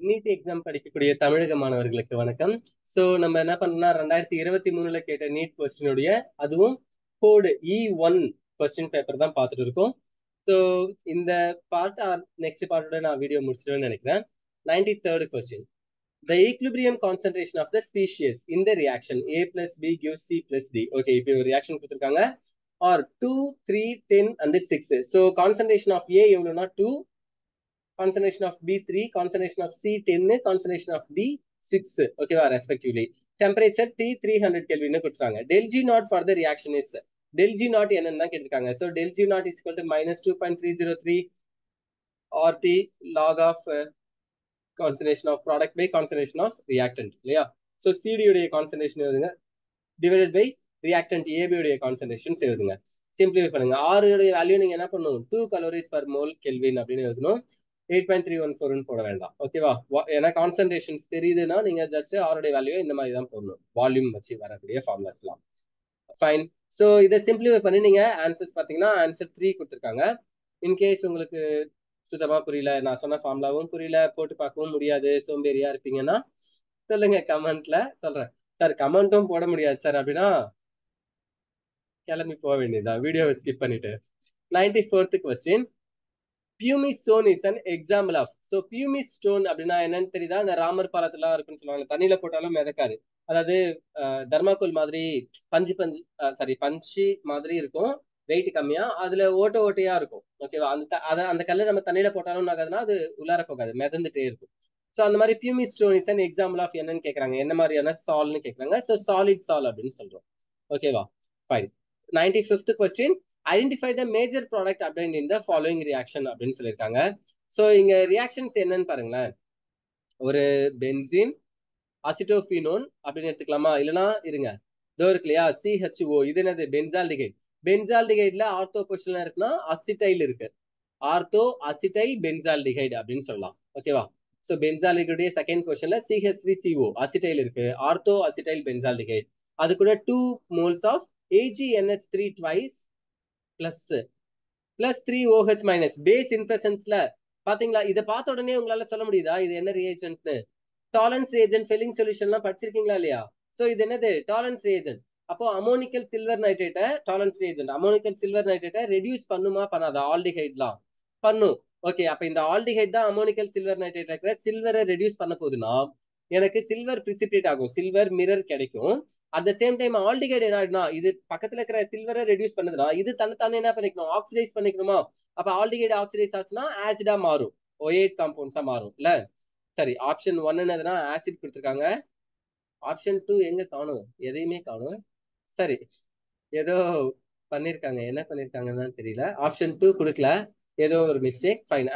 NEET exam படிக்கக்கூடிய தமிழக மாணவர்களுக்கு வணக்கம். சோ நம்ம என்ன பண்ணோம்னா 2023ல கேட்ட நீட் கொஸ்டினுடைய அதுவும் கோடு E1 கொஸ்டின் பேப்பர் தான் பார்த்துட்டு இருக்கோம். ஸோ இந்த பார்ட் நெக்ஸ்ட் பார்ட்டோட நான் வீடியோ முடிச்சிடுவேன்னு நினைக்கிறேன். 93rd question. The equilibrium concentration of the species in the reaction A plus B gives C plus D. Okay, இப்போ ஒரு reaction கொடுத்துருக்காங்க. Or 2, 3, 10 and 6. So concentration of A எவ்வளோனா 2, concentration of B 3, concentration of C 10, concentration of D 6. Okay, respectively. Temperature T 300 Kelvin கொடுத்துறாங்க. Del G naught for the reaction is del G naught என்னன்னு தான் கேட்டிருக்காங்க. So del G naught is equal to minus 2.303 RT log of concentration of product by concentration of reactant. இல்லையா? So CD உடைய concentration எழுதுங்க divided by reactant AB உடைய concentration எழுதுங்க. Simplify பண்ணுங்க. R உடைய வேல்யூ நீங்க என்ன பண்ணணும்? 2 calories per mole Kelvin அப்படின்னு எழுதணும். 8.314 போட வேண்டாம். ஓகேவா? ஏன்னா கான்சன்ட்ரேஷன்ஸ் தெரியுதுன்னா நீங்க ஜஸ்ட் ஆருடைய வேல்யூ இந்த மாதிரி தான் போடணும். வால்யூம் வச்சு வரக்கூடிய ஃபார்முலாஸ்லாம். ஃபைன். ஸோ இதை சிம்பிளிஃபை பண்ணி நீங்க ஆன்சர்ஸ் பார்த்தீங்கன்னா ஆன்சர் 3 கொடுத்துருக்காங்க. இன்கேஸ் உங்களுக்கு சுத்தமா புரியல, நான் சொன்ன ஃபார்முலாவும் புரியல, போட்டு பார்க்கவும் முடியாது, சோம்பேறியா இருப்பீங்கன்னா சொல்லுங்க கமெண்ட்ல. சொல்றேன் சார் கமெண்ட்டும் போட முடியாது சார் அப்படின்னா கிளம்பி போக வேண்டியதுதான், வீடியோவை ஸ்கிப் பண்ணிட்டு. 94th question. Pumice stone is an example of. So pumice stone அப்படின்னா என்னன்னு தெரியுதா? அந்த ராமர் பாலத்துல இருக்குன்னு சொல்லுவாங்க, தண்ணியில போட்டாலும் மிதக்காது. அதாவது தர்மாக்கோல் மாதிரி பஞ்சு மாதிரி இருக்கும், வெயிட் கம்மியா, அதுல ஓட்ட ஓட்டையா இருக்கும். ஓகேவா? அந்த கல்லை நம்ம தண்ணியில போட்டாலும் ஆகாதுன்னா அது உள்ளார போகாது, மிதந்துட்டே இருக்கும். ஸோ அந்த மாதிரி பியூமிஸ்டோன் இஸ் அன் எக்ஸாம்பிள் ஆஃப் என்னன்னு கேட்கறாங்க, என்ன மாதிரியான சால்னு கேட்கறாங்க. ஸோ சாலிட் சால் அப்படின்னு சொல்றோம். ஓகேவா? Fine. 95th question. Identify the major product obtained in the following reaction அப்படின்னு சொல்லியிருக்காங்க. ஸோ இங்க ரியாக்ஷன்ஸ் என்னன்னு பாருங்களேன். ஒரு பென்சின், அசிட்டோபினோன் அப்படின்னு எடுத்துக்கலாமா? இல்லைன்னா இருங்க, இதோ இருக்கு இல்லையா CHO, இது என்னது? பென்சால்டிகைட். பென்சால்டிகைட்ல ஆர்த்தோ பொசிஷன்ல இருக்குன்னா அசிட்டைல் இருக்கு. ஆர்த்தோ அசிட்டைல் பென்சால்டிகைட் அப்படின்னு சொல்லலாம். ஓகேவா? ஸோ பென்சால்டிகைடுடைய செகண்ட் பொசிஷன்ல CH3CO அசிட்டைல் இருக்கு, ஆர்த்தோ அசிட்டைல் பென்சால்டிகைட். அது கூட 2 moles of AgNH3 twice plus 3OH minus base in பிரசன்ஸ்ல. பாத்தீங்களா? இதை பார்த்த உடனே உங்களால சொல்ல முடியுதா இது என்ன ரிஏஜென்ட்னு? டாலரன்ஸ் ரியேஜென்ட், ஃபில்லிங் சொல்யூஷன்லாம் படிச்சிருக்கீங்களா இல்லையா? சோ இது என்னது? Tollens reagent. அப்போ அமோனிக்கல் சில்வர் நைட்ரேட்டை டாலரன்ஸ் ரியேஜென்ட் அமோனிக்கல் சில்வர் நைட்ரேட்டை ரெடியூஸ் பண்ணுமா பண்ணாதா? ஆல்டிஹைட்லாம் பண்ணும். ஓகே, அப்ப இந்த ஆல்டிஹைட் தான் அமோனிக்கல் சில்வர் நைட்ரேட் இருக்கிற சில்வரை ரெடியூஸ் பண்ண போகுதுன்னா எனக்கு சில்வர் பிரிசிபிரேட் ஆகும், சில்வர் மிரர் கிடைக்கும். At the same time aldehyde என்ன ஆயிடுனா, இது பக்கத்துல இருக்கிற சில்வரை ரெடியூஸ் பண்ணுதுன்னா இது தன்னை என்ன பண்ணிக்கணும்? ஆக்சிடைஸ் பண்ணிக்கணுமா? அப்ப ஆல்டிஹைட் ஆக்சிடைஸ் ஆச்சுன்னா ஆசிடா மாறும், O8 காம்பவுண்ட்ஸா மாறும் இல்ல? சரி, ஆப்ஷன் 1 என்னதுன்னா ஆசிட் கொடுத்துருக்காங்க. ஆப்ஷன் 2 எங்க காணும்? எதையுமே காணும். சரி, ஏதோ பண்ணிருக்காங்க, என்ன பண்ணிருக்காங்கன்னு தெரியல. ஆப்ஷன் 2 கொடுக்கல, ஏதோ ஒரு மிஸ்டேக். ஃபைன்.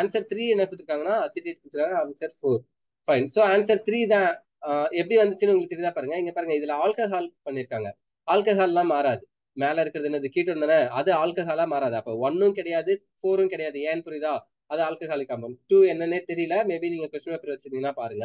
ஆன்சர் 3 என்ன கொடுத்துருக்காங்கன்னா அசிட்டேட் கொடுத்துருக்காங்க. ஆன்சர் 4. ஃபைன். ஸோ ஆன்சர் 3 தான். எப்படி வந்துச்சுன்னு உங்களுக்கு தெரியுதா? பாருங்க, இங்க பாருங்க, இதுல ஆல்கஹால் பண்ணிருக்காங்க. ஆல்கஹால்லாம் மாறாது. மேல இருக்கிறது என்னது? கீட்டோன் தானே, அது ஆல்கஹாலா மாறாது. அப்ப 1ம் கிடையாது 4ம் கிடையாது. ஏன்னு புரியுதா? அது ஆல்கஹாலிக் காம்பவுண்ட். 2 என்னன்னே தெரியல, மேபி நீங்க கொஸ்டின் பேப்பர் வச்சிருந்தீங்கன்னா பாருங்க.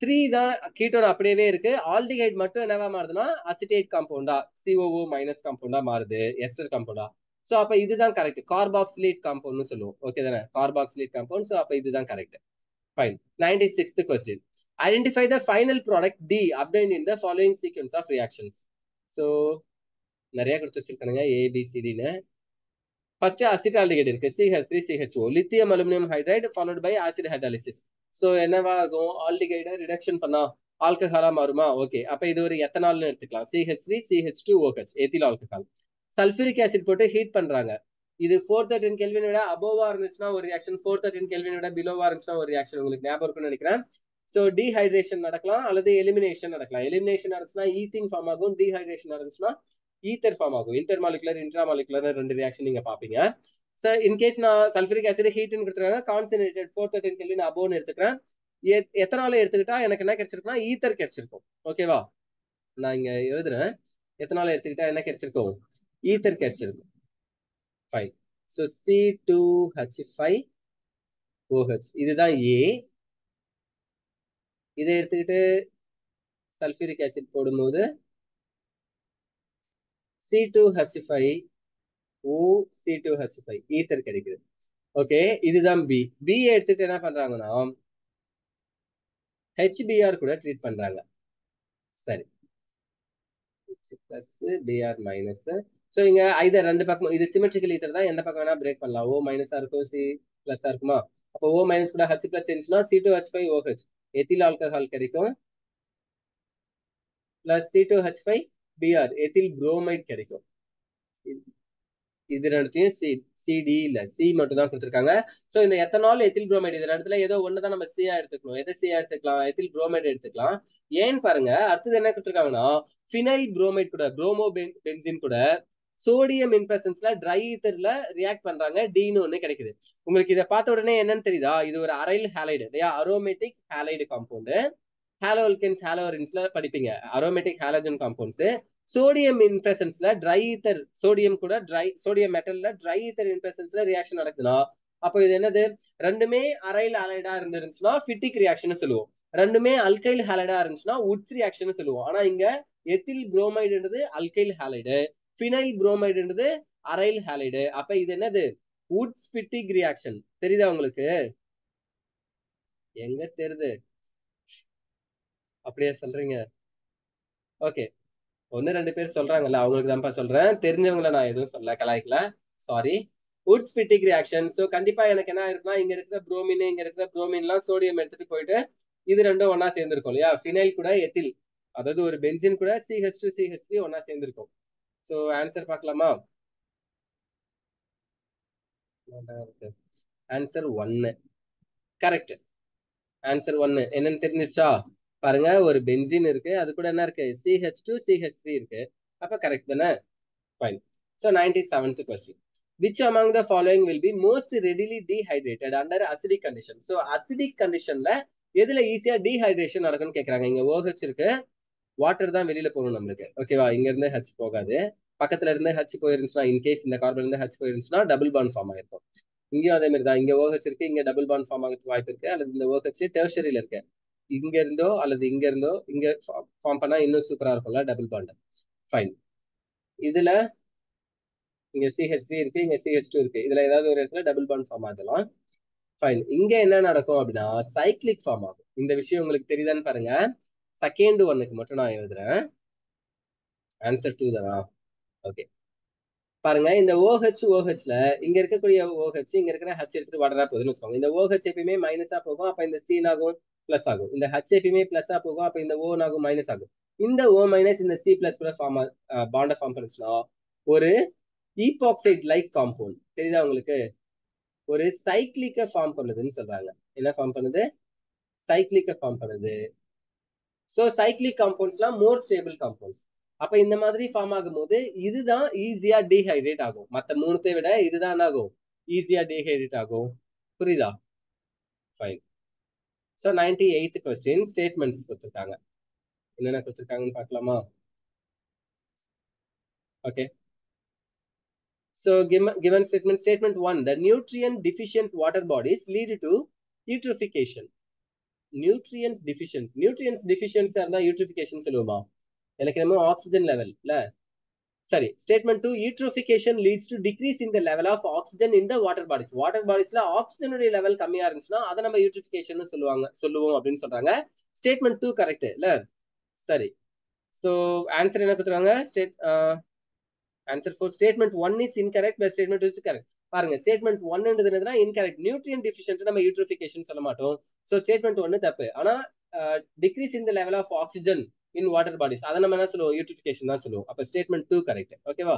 3 தான் கீட்டோன் அப்படியே இருக்கு. ஆல்டிஹைட் மட்டும் என்னவா மாறுதுன்னா அசிட்டேட் காம்பவுண்டா, COO மைனஸ் காம்பவுண்டா மாறுது, எஸ்டர் காம்பவுண்டா. சோ அப்ப இதுதான் கரெக்ட், கார்பாக்சிலேட் காம்பவுண்ட்னு சொல்லுவோம். ஓகே தானே? Carboxylate compound. சோ அப்ப இதுதான் correct. Fine. 96th question. Identify the final product D obtained in the following sequence of reactions. So நிறைய கொடுத்து வச்சிருக்கானுங்க ABCDன்னு. ஃபர்ஸ்ட் அசிட்டால்டிகைட் இருக்கு, CH3CHO, lithium aluminium hydride followed by acid hydrolysis. So என்னவா ஆகும்? ஆல்டிகைடை reduction பண்ணா ஆல்கஹாலா மாறுமா? ஓகே, அப்ப இது ஒரு எத்தனால்னு எடுத்துக்கலாம். CH3CH2OH, ethyl alcohol. Sulphuric acid போட்டு ஹீட் பண்றாங்க. இது 413 கெல்வின் விட அபோவா இருந்துச்சுன்னா ஒரு ரியாக்ஷன், 413 கெல்வின் விட பிலோவா இருந்துச்சுன்னா ஒரு ரியாக்ஷன். உங்களுக்கு ஞாபகம் இருக்குன்னு நினைக்கிறேன். சோ டீஹைட்ரேஷன் நடக்கலாம் அல்லது எலிமினேஷன் நடக்கலாம். எலிமினேஷன் நடந்துச்சுன்னா ஈத்தீன் ஃபார்ம் ஆகும், டீஹைட்ரேஷன் நடந்துச்சுன்னா ஈத்தர் ஃபார்ம் ஆகும். இன்டர்மாலிகுலர் இன்ட்ராமாலிகுலர் 2 ரியாக்ஷன் நீங்க பாப்பீங்க. சார் இன்கேஸ் நான் சல்பூரிக் ஆசிட் ஹீட்னு கொடுத்துருக்காங்க, கான்சன்ட்ரேட்டட் 413 கெல்வின் அபோவ்னு எடுத்துக்கிறேன். எத்தனால எடுத்துக்கிட்டா எனக்கு என்ன கிடைச்சிருக்குன்னா ஈத்தர் கிடைச்சிருக்கும். ஓகேவா? நான் இங்க எழுதுறேன், எத்தனால எடுத்துக்கிட்டா என்ன கிடைச்சிருக்கும்? ஈத்தர் கிடைச்சிருக்கும். ஃபைன். ஸோ C2H5OH இதுதான் A. இதை எடுத்துக்கிட்டு சல்பூரிக் ஆசிட் போடும்போது C2H5O C2H5 ஈத்தர் கிடைக்குது. ஓகே, இதுதான் B. B எடுத்துட்டு என்ன பண்றாங்கன்னா HBr கூட ட்ரீட் பண்றாங்க. சரி, பிளஸ் பிஆர் மைனஸ். ஸோ இங்க ஐதர் ரெண்டு பக்கம் இது சிமெட்ரிக்கல் ஈத்தர் தான், எந்த பக்கம் வேணா பிரேக் பண்ணலாம். O மைனஸா இருக்கும், C பிளஸா இருக்குமா? அப்போ O மைனஸ் கூட H பிளஸ் இருந்துச்சுன்னா C2H5OH எத்தில் ஆல்கஹால் கிடைக்கும், பிளஸ் C2H5Br எத்தில் புரோமைட் கிடைக்கும். இது ரெண்டுத்தையும் CD இல்ல C மட்டும் தான் கொடுத்துருக்காங்க. ஸோ இந்த எத்தனால் எத்தில் புரோமைடு இது ரெண்டுத்துல ஏதோ ஒண்ணுதான் நம்ம C எடுத்துக்கணும். எதை C எடுத்துக்கலாம்? எத்தில் புரோமைடு எடுத்துக்கலாம். ஏன்னு பாருங்க, அடுத்தது என்ன கொடுத்துருக்காங்கன்னா ஃபினைல் புரோமைட் கூட புரோமோ பென்சின் கூட சோடியம் இன்பிரசன்ஸ்ல ட்ரை ஈத்தர்ல ரியாக்ட் பண்றாங்க, டீன்னு ஒண்ணு கிடைக்குது. உங்களுக்கு இதை பார்த்த உடனே என்னன்னு தெரியுதா? இது ஒரு அரைல் ஹாலைடு இல்லையா, அரோமேட்டிக் ஹாலைடு காம்பவுண்டு. ஹாலோல்கென்ஸ் ஹாலோரின்ஸ்ல படிப்பீங்க, அரோமேட்டிக் ஹாலஜன் காம்பவுண்ட்ஸ். சோடியம் இன்பிரசன்ஸ்ல ட்ரை ஈத்தர், சோடியம் கூட சோடியம் மெட்டல்ல ட்ரை ஈத்தர் இன்பிரசன்ஸ்ல ரியாக்ஷன் நடக்குதுன்னா அப்போ இது என்னது? ரெண்டுமே அரைல் ஹாலைடா இருந்துச்சுன்னா ஃபிட்டிக் ரியாக்ஷன் சொல்லுவோம், ரெண்டுமே அல்கைல் ஹாலைடா இருந்துச்சுன்னா உட்ஸ் ரியாக்ஷன் சொல்லுவோம். ஆனா இங்க எத்தில் புரோமைடுன்றது அல்கைல் ஹாலைடு, ஃபினைல் புரோமைடுன்றது அரைல் ஹாலைடு. அப்ப இது என்னது? Wurtz Fittig reaction. தெரியுதா உங்களுக்கு? எங்க தெரியுது? அப்படியே சொல்றீங்க? ஓகே, ஒன்னு ரெண்டு பேர் சொல்றாங்கல்ல, அவங்களுக்கு தான்ப்பா சொல்றேன், தெரிஞ்சவங்களை நான் எதுவும் சொல்ல கலாய்க்கல, sorry. Wurtz Fittig reaction. So கண்டிப்பா எனக்கு என்ன இருக்குன்னா, இங்க இருக்கிற புரோமின் இங்க இருக்கிற புரோமின்லாம் சோடியம் எடுத்துட்டு போயிட்டு இது ரெண்டும் ஒன்னா சேர்ந்திருக்கும் இல்லையா, ஃபினைல் கூட எத்தில், அதாவது ஒரு பென்சின் கூட CH2CH3 ஒன்னா சேர்ந்திருக்கும். ஸோ ஆன்சர் பார்க்கலாமா? Answer 1 correct. ஆன்சர் 1 என்னன்னு தெரிஞ்சிச்சா? பாருங்க, ஒரு பென்சின் இருக்கு, அது கூட என்ன இருக்கு? CH2CH3 இருக்கு. அப்ப கரெக்ட் தானே? Fine. So 97th question. Which among the following will be most readily dehydrated under acidic condition? So acidic conditionல எதுல ஈஸியா டீஹைட்ரேஷன் நடக்கும்னு கேக்குறாங்க. இங்க OH இருக்கு, வாட்டர் தான் வெளியில போகணும் நம்மளுக்கு, ஓகேவா? இங்க இருந்து H போகாது, பக்கத்துல இருந்து H போயிருந்துச்சுன்னா, இன்கேஸ் இந்த கார்பன் இருந்து H போயிருந்துச்சுன்னா டபுள் பாண்ட் ஃபார்ம் ஆயிருக்கும். இங்கேயும் அதே மாதிரி தான், இங்க OH இருக்கு, இங்க டபுள் பாண்ட் ஃபார்ம் ஆகிறதுக்கு வாய்ப்பு இருக்கு. அல்லது இந்த OH டெர்ஷரியில இருக்கு, இங்க இருந்தோ அல்லது இங்க இருந்தோ இங்க ஃபார்ம் பண்ணா இன்னும் சூப்பரா இருக்கும்ல டபுள் பாண்ட். ஃபைன். இதுல இங்க CH3 இருக்கு, இங்க CH2 இருக்கு, இதுல ஏதாவது ஒரு இடத்துல டபுள் பாண்ட் ஃபார்ம் ஆகலாம். ஃபைன். இங்க என்ன நடக்கும் அப்படின்னா சைக்ளிக் ஃபார்ம் ஆகும். இந்த விஷயம் உங்களுக்கு தெரியுதான்னு பாருங்க. செகண்ட் ஒன்னுக்கு மட்டும் நான் எழுதுறேன். ஆன்சர் 2 தானா? ஓகே, பாருங்க, இந்த OHல இங்க இருக்கக்கூடிய OH இங்க இருக்கிற H எடுத்துட்டு வாட்டரா போகுதுன்னு வச்சுக்கோங்க. இந்த OH எப்பயுமே மைனஸா போகும், அப்ப இந்த C ஆகும் பிளஸ் ஆகும். இந்த H எப்பயுமே பிளஸா போகும், அப்ப இந்த O ஆகும் மைனஸ் ஆகும். இந்த O மைனஸ் இந்த C பிளஸ் கூட ஃபார்ம் பாண்ட ஃபார்ம் பண்ணுச்சுன்னா ஒரு ஈபாக்சைட் லைக் காம்பவுண்ட். தெரியுதா உங்களுக்கு? ஒரு சைக்ளிக்க ஃபார்ம் பண்ணுதுன்னு சொல்றாங்க. என்ன ஃபார்ம் பண்ணுது? சைக்ளிக்க ஃபார்ம் பண்ணுது. சோ சைக்ளிக் காம்பவுண்ட்ஸ்லாம் மோர் ஸ்டேபிள் காம்பவுண்ட்ஸ். அப்ப இந்த மாதிரி ஃபார்ம் ஆகும்போது இதுதான் ஈஸியா டீஹைட்ரேட் ஆகும். மத்த மூணுத்தை விட இதுதான் ஆகும், ஈஸியா டீஹைட்ரேட் ஆகும். புரியுதா? Fine. So 98th question statements கொடுத்துருக்காங்க. என்னென்ன கொடுத்துருக்காங்கன்னு பார்க்கலாமா? Okay. So given statement 1, the nutrient deficient water bodies lead to eutrophication. Nutrient deficient, nutrients deficient இருந்தா eutrophication சொல்லுவோமா? எனக்கு என்னமோ ஆக்சிஜன் லெவல் இல்ல. சரி, statement 2, eutrophication leads to decrease in the level of oxygen in the water bodies. Water பாடிஸ்ல ஆக்சிஜனுடைய level கம்மியா இருந்துச்சுன்னா அதை நம்ம eutrophication சொல்லுவோம் அப்படின்னு சொல்றாங்க. ஸ்டேட்மெண்ட் 2 கரெக்ட் இல்ல? சரி, சோ ஆன்சர் என்ன கொடுத்துருக்காங்க? Answer 4, statement 1 is incorrect but statement 2 is correct. பாருங்க, ஸ்டேட்மெண்ட் 1ன்றது என்னதுன்னா இன்கரெக்ட். நியூட்ரியன்ட் டெஃபிஷியன்ட் நம்ம யூட்ரிஃபிகேஷன் சொல்ல மாட்டோம். சோ ஸ்டேட்மெண்ட் 1 தப்பு. ஆனா decrease in the level of oxygen in water bodies அதை நம்ம என்ன சொல்லுவோம்? யூட்ரிஃபிகேஷன் தான் சொல்லுவோம். அப்ப ஸ்டேட்மெண்ட் 2 கரெக்ட். ஓகேவா?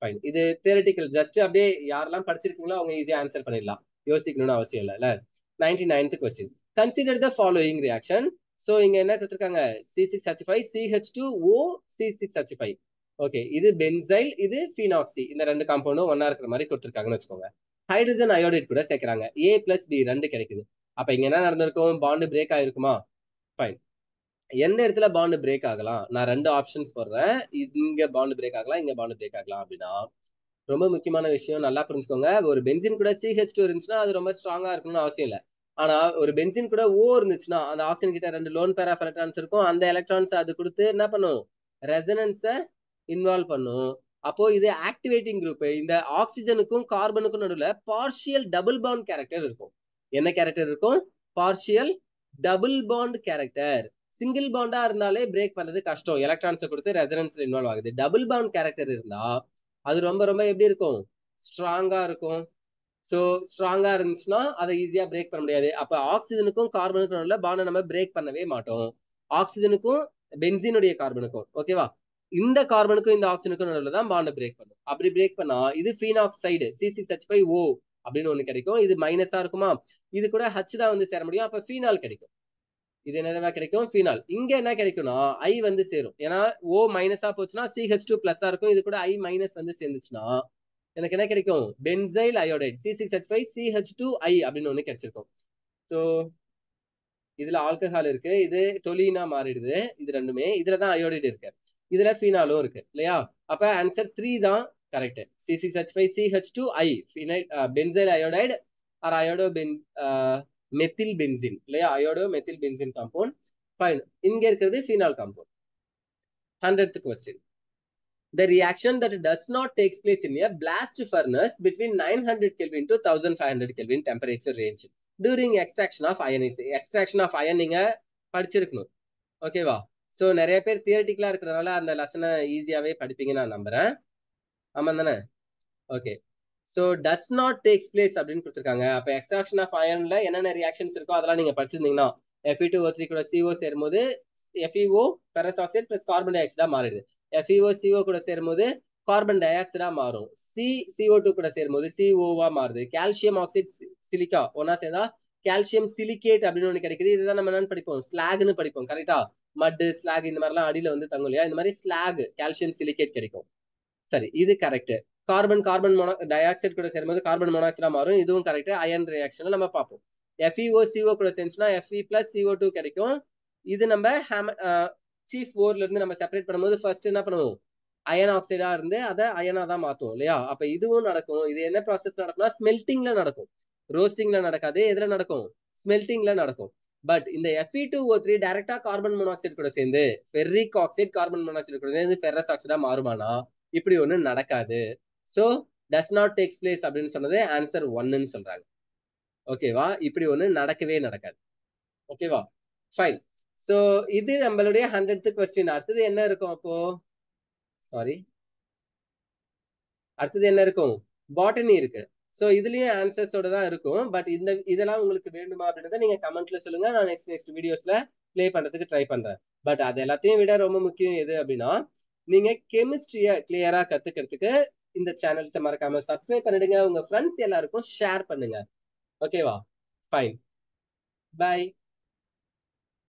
ஃபைன். இது தியரிட்டிக்கல், ஜஸ்ட் அப்படியே யாரெல்லாம் படிச்சிருக்கீங்களோ அவங்க ஈஸியா ஆன்சர் பண்ணிடலாம், யோசிக்கணும்னு அவசியம் இல்ல. 99th question. Consider the following reaction. So இங்க என்ன கொடுத்திருக்காங்க? C6H5 CH2O C6H5. ஓகே, இது பென்சைல், இது ஃபீனாக்சி, இந்த ரெண்டு காம்பவுண்டும் ஒன்னா இருக்கிற மாதிரி கொடுத்துருக்காங்கன்னு வச்சுக்கோங்க. ஹைட்ரஜன் அயோடைட் கூட சேர்க்கிறாங்க, A+B 2 கிடைக்குது. அப்ப இங்க என்ன நடந்திருக்கும்? பாண்டு பிரேக் ஆயிருக்குமா? ஃபைன். எந்த இடத்துல பாண்டு பிரேக் ஆகலாம்? நான் ரெண்டு ஆப்ஷன்ஸ் போடுறேன், இங்க பாண்டு பிரேக் ஆகலாம், இங்க பாண்டு பிரேக் ஆகலாம். அப்படின்னா ரொம்ப முக்கியமான விஷயம் நல்லா புரிஞ்சுக்கோங்க. ஒரு பென்சின் கூட CH2 இருந்துச்சுன்னா அது ரொம்ப ஸ்ட்ராங்கா இருக்கணும்னு அவசியம் இல்லை. ஆனா ஒரு பென்சின் கூட O இருந்துச்சுன்னா அந்த ஆக்சிஜன் கிட்ட 2 லோன் பேர் ஆஃப் எலக்ட்ரான்ஸ் இருக்கும், அந்த எலக்ட்ரான்ஸ் அது கொடுத்து என்ன பண்ணும்? ரெசனன்ஸை இன்வால்வ் பண்ணும். அப்போ இது ஆக்டிவேட்டிங் குரூப். இந்த ஆக்சிஜனுக்கும் கார்பனுக்கும் நடுவில் பார்ஷியல் டபுள் பாண்ட் கேரக்டர் இருக்கும். என்ன கேரக்டர் இருக்கும்? Partial double bond character. Single Panda இருந்தாலே பிரேக் பண்றது கஷ்டம், எலக்ட்ரான்ஸை கொடுத்து ரெசனன்ஸ்ல இன்வால்வ் ஆகுது. டபுள் பாண்ட் கேரக்டர் இருந்தா அது ரொம்ப ரொம்ப எப்படி இருக்கும், ஸ்ட்ராங்கா இருக்கும். ஸோ ஸ்ட்ராங்கா இருந்துச்சுன்னா அதை ஈஸியா பிரேக் பண்ண முடியாது. அப்ப ஆக்சிஜனுக்கும் கார்பனுக்கும் உள்ள பாண்டை நம்ம பிரேக் பண்ணவே மாட்டோம். ஆக்சிஜனுக்கும் பென்சினுடைய கார்பனுக்கும், ஓகேவா, இந்த கார்பனுக்கும் இந்த ஆக்சிஜனுக்கும் நடுவில் தான் பாண்டை பிரேக் பண்ணும். அப்படி பிரேக் பண்ணா இது ஃபீனாக்சைடு C6H5O அப்படின்னு ஒண்ணு கிடைக்கும். இது மைனஸா இருக்குமா, இது கூட H தான் வந்து சேர முடியும். அப்ப ஃபீனால் கிடைக்கும். இது என்னதான் கிடைக்கும், ஃபீனால். இங்க என்ன கிடைக்கும்னா I வந்து சேரும். ஏன்னா O மைனஸா போச்சுன்னா CH2 பிளஸ்ஸா இருக்கும். இது கூட I மைனஸ் வந்து சேர்ந்துச்சுன்னா எனக்கு என்ன கிடைக்கும், பென்சைல் அயோடைடு C6H5CH2I அப்படின்னு ஒண்ணு கிடைச்சிருக்கும். ஸோ இதுல ஆல்கஹால் இருக்கு, இது டொலினா மாறிடுது. இது ரெண்டுமே இதுலதான் அயோடைடு இருக்கு, இதுல ஃபீனாலும் இருக்கு இல்லையா. அப்ப ஆன்சர் 3 தான் correct. C6H5CH2I benzyl iodide or iodo methyl benzene இல்லையா, iodo methyl benzene compound. Fine. இங்க இருக்கிறது phenol compound. 100th question. The reaction that does not take place in a blast furnace between 900 Kelvin to 1500 Kelvin temperature range during extraction of iron is. Extraction of iron நீங்க படிச்சிருக்கணும், ஓகேவா. So நிறைய பேர் தியரிட்டிக்கலா இருக்கிறதுனால அந்த லெசனை ஈஸியாவே படிப்பீங்க நான் நம்புறேன். ஆமா தானே, okay. So does not takes place அப்படின்னு கொடுத்துருக்காங்க. அப்போ எக்ஸ்ட்ராக்ஷன் ஆஃப் அயர்ன்ல என்னென்ன ரியாக்ஷன்ஸ் இருக்கோ அதெல்லாம் நீங்க படிச்சிருந்தீங்கன்னா Fe2O3 கூட CO சேரும்போது FeO ferrous oxide plus carbon டை ஆக்சைடா மாறிடுது. FeO CO கூட சேரும்போது கார்பன் டை ஆக்சைடா மாறும். CO2 கூட சேரும்போது COவா மாறுது. கால்சியம் ஆக்சைடு சிலிக்கா ஒன்னா சேர்ந்தா கால்சியம் சிலிகேட் அப்படின்னு ஒன்று கிடைக்குது. இதுதான் நம்ம என்னன்னு படிப்போம், ஸ்லாக்னு படிப்போம், கரெக்டா. மட்டு ஸ்லாக் இந்த மாதிரிலாம் அடியில வந்து தங்கும் இல்லையா, இந்த மாதிரி ஸ்லாக் கால்சியம் சிலிகேட் கிடைக்கும். சரி, இது கரெக்ட். கார்பன் டை ஆக்சைடு கூட சேரும்போது கார்பன் மோனாக்சைடா மாறும், இதுவும் கரெக்ட். அயன் ரியாக்ஷன் நம்ம பார்ப்போம். FeO CO கூட சேர்ந்துச்சுன்னா Fe plus CO2 கிடைக்கும். இது நம்ம சீஃப் 4ல இருந்து நம்ம செப்பரேட் பண்ணும்போது ஃபர்ஸ்ட் என்ன பண்ணுவோம், அயன் ஆக்சைடா இருந்து அதை அயனா தான் மாத்துவோம் இல்லையா. அப்ப இதுவும் நடக்கும். இது என்ன ப்ராசஸ் நடக்கும்னா ஸ்மெல்டிங்ல நடக்கும், ரோஸ்டிங்ல நடக்காது. எதுல நடக்கும், ஸ்மெல்டிங்ல நடக்கும். பட் இந்த Fe2O3 டைரக்டா கார்பன் மோனாக்சைடு கூட சேர்ந்து ஃபெர்ரிக் ஆக்சைடு கார்பன் மோனாக்சைடு கூட சேர்ந்து ஃபெரஸ் ஆக்சைடா மாறுமானா இப்படி ஒண்ணு நடக்காது. So does not takes place அப்படின்னு சொன்னது ஆன்சர் 1ன்னு சொல்றாங்க, ஓகேவா. இப்படி ஒண்ணு நடக்கவே நடக்காது, ஓகேவா. ஃபைன். சோ இது நம்மளுடைய 100th கொஸ்டின். அடுத்தது என்ன இருக்கும் அப்போ, சாரி, அடுத்தது என்ன இருக்கும், பாட்டனி இருக்கு. சோ இதுலயும் ஆன்சர்ஸோட தான் இருக்கும். பட் இதெல்லாம் உங்களுக்கு வேண்டுமா அப்படின்றத நீங்க கமெண்ட்ல சொல்லுங்க, நான் நெக்ஸ்ட் வீடியோஸ்ல ப்ளே பண்றதுக்கு ட்ரை பண்றேன். பட் அது எல்லாத்தையும் விட ரொம்ப முக்கியம் எது அப்படின்னா, நீங்க கெமிஸ்ட்ரிய கிளியரா கத்துக்கிறதுக்கு இந்த சேனல்ஸை மறக்காம சப்ஸ்கிரைப் பண்ணிடுங்க, உங்க ஃப்ரெண்ட்ஸ் எல்லாருக்கும் ஷேர் பண்ணுங்க, ஓகேவா. Fine, by.